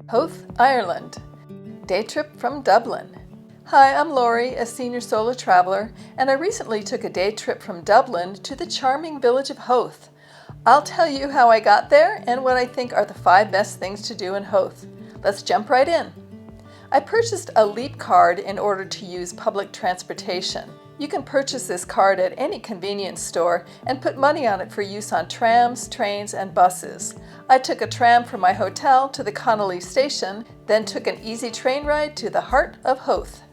Howth, Ireland. Day trip from Dublin. Hi, I'm Lori, a senior solo traveler, and I recently took a day trip from Dublin to the charming village of Howth. I'll tell you how I got there and what I think are the 5 best things to do in Howth. Let's jump right in. I purchased a Leap card in order to use public transportation. You can purchase this card at any convenience store and put money on it for use on trams, trains, and buses. I took a tram from my hotel to the Connolly station, then took an easy train ride to the heart of Howth.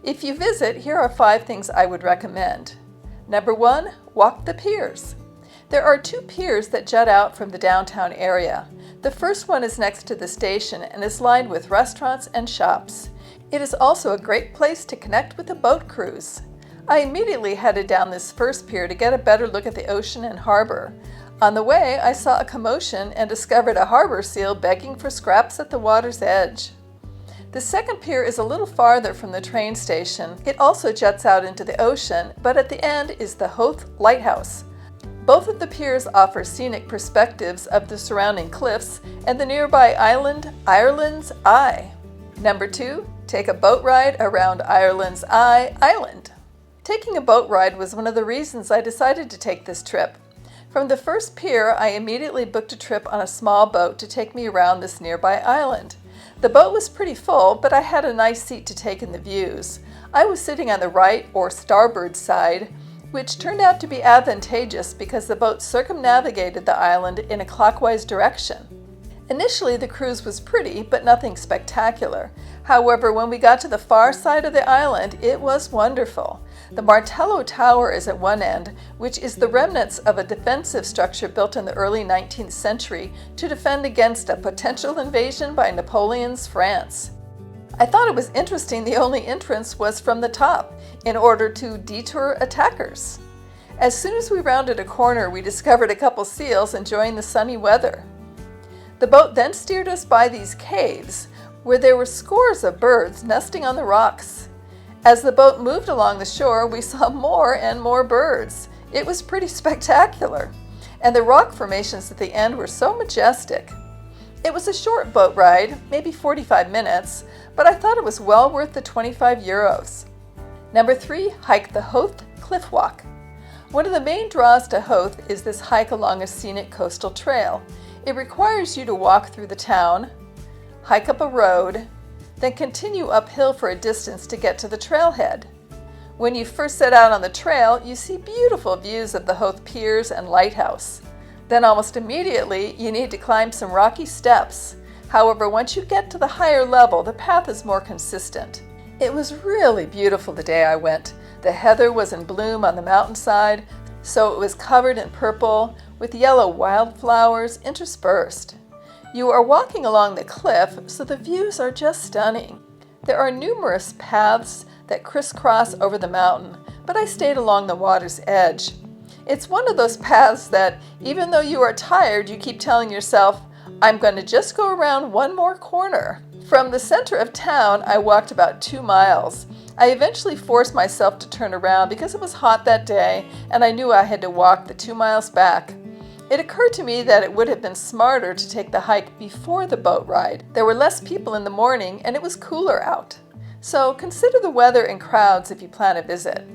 If you visit, here are 5 things I would recommend. Number 1, walk the piers. There are 2 piers that jut out from the downtown area. The first one is next to the station and is lined with restaurants and shops. It is also a great place to connect with a boat cruise. I immediately headed down this first pier to get a better look at the ocean and harbor. On the way, I saw a commotion and discovered a harbor seal begging for scraps at the water's edge. The second pier is a little farther from the train station. It also juts out into the ocean, but at the end is the Howth Lighthouse. Both of the piers offer scenic perspectives of the surrounding cliffs and the nearby island, Ireland's Eye. Number 2, take a boat ride around Ireland's Eye Island. Taking a boat ride was one of the reasons I decided to take this trip. From the first pier, I immediately booked a trip on a small boat to take me around this nearby island. The boat was pretty full, but I had a nice seat to take in the views. I was sitting on the right or starboard side, which turned out to be advantageous because the boat circumnavigated the island in a clockwise direction. Initially, the cruise was pretty, but nothing spectacular. However, when we got to the far side of the island, it was wonderful. The Martello Tower is at one end, which is the remnants of a defensive structure built in the early 19th century to defend against a potential invasion by Napoleon's France. I thought it was interesting the only entrance was from the top, in order to deter attackers. As soon as we rounded a corner, we discovered a couple seals enjoying the sunny weather. The boat then steered us by these caves, where there were scores of birds nesting on the rocks. As the boat moved along the shore, we saw more and more birds. It was pretty spectacular, and the rock formations at the end were so majestic. It was a short boat ride, maybe 45 minutes, but I thought it was well worth the 25 euros. Number 3, hike the Howth Cliff Walk. One of the main draws to Howth is this hike along a scenic coastal trail. It requires you to walk through the town, hike up a road, then continue uphill for a distance to get to the trailhead. When you first set out on the trail, you see beautiful views of the Howth piers and lighthouse. Then almost immediately, you need to climb some rocky steps. However, once you get to the higher level, the path is more consistent. It was really beautiful the day I went. The heather was in bloom on the mountainside, so it was covered in purple with yellow wildflowers interspersed. You are walking along the cliff, so the views are just stunning. There are numerous paths that crisscross over the mountain, but I stayed along the water's edge. It's one of those paths that, even though you are tired, you keep telling yourself, I'm going to just go around one more corner. From the center of town, I walked about 2 miles. I eventually forced myself to turn around because it was hot that day, and I knew I had to walk the 2 miles back. It occurred to me that it would have been smarter to take the hike before the boat ride. There were less people in the morning, and it was cooler out. So consider the weather and crowds if you plan a visit.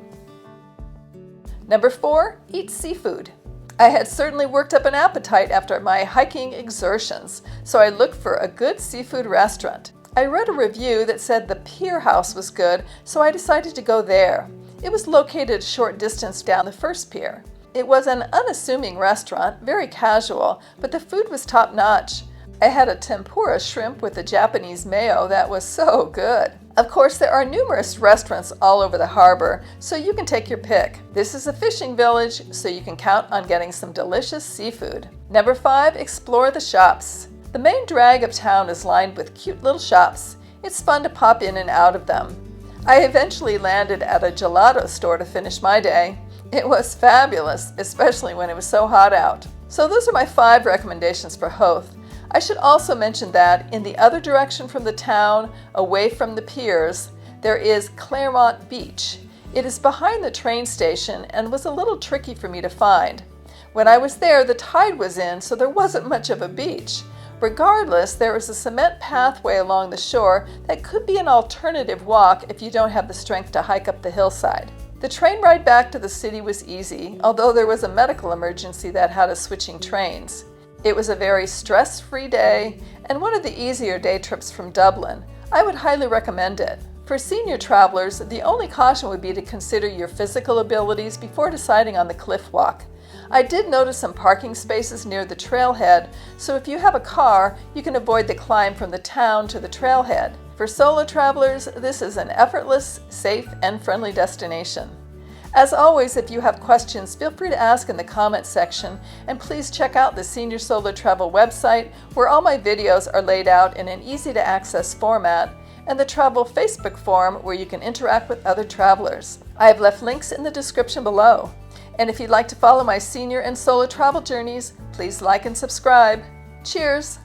Number 4, eat seafood. I had certainly worked up an appetite after my hiking exertions, so I looked for a good seafood restaurant. I read a review that said the Pier House was good, so I decided to go there. It was located a short distance down the first pier. It was an unassuming restaurant, very casual, but the food was top-notch. I had a tempura shrimp with a Japanese mayo that was so good. Of course, there are numerous restaurants all over the harbor, so you can take your pick. This is a fishing village, so you can count on getting some delicious seafood. Number 5, explore the shops. The main drag of town is lined with cute little shops. It's fun to pop in and out of them. I eventually landed at a gelato store to finish my day. It was fabulous, especially when it was so hot out. So those are my 5 recommendations for Howth. I should also mention that in the other direction from the town, away from the piers, there is Claremont Beach. It is behind the train station and was a little tricky for me to find. When I was there, the tide was in, so there wasn't much of a beach. Regardless, there is a cement pathway along the shore that could be an alternative walk if you don't have the strength to hike up the hillside. The train ride back to the city was easy, although there was a medical emergency that had us switching trains. It was a very stress-free day and one of the easier day trips from Dublin. I would highly recommend it. For senior travelers, the only caution would be to consider your physical abilities before deciding on the cliff walk. I did notice some parking spaces near the trailhead, so if you have a car, you can avoid the climb from the town to the trailhead. For solo travelers, this is an effortless, safe, and friendly destination. As always, if you have questions, feel free to ask in the comments section, and please check out the SeniorSoloTravel website, where all my videos are laid out in an easy-to-access format, and the Travel Facebook forum where you can interact with other travelers. I have left links in the description below. And if you'd like to follow my senior and solo travel journeys, please like and subscribe. Cheers!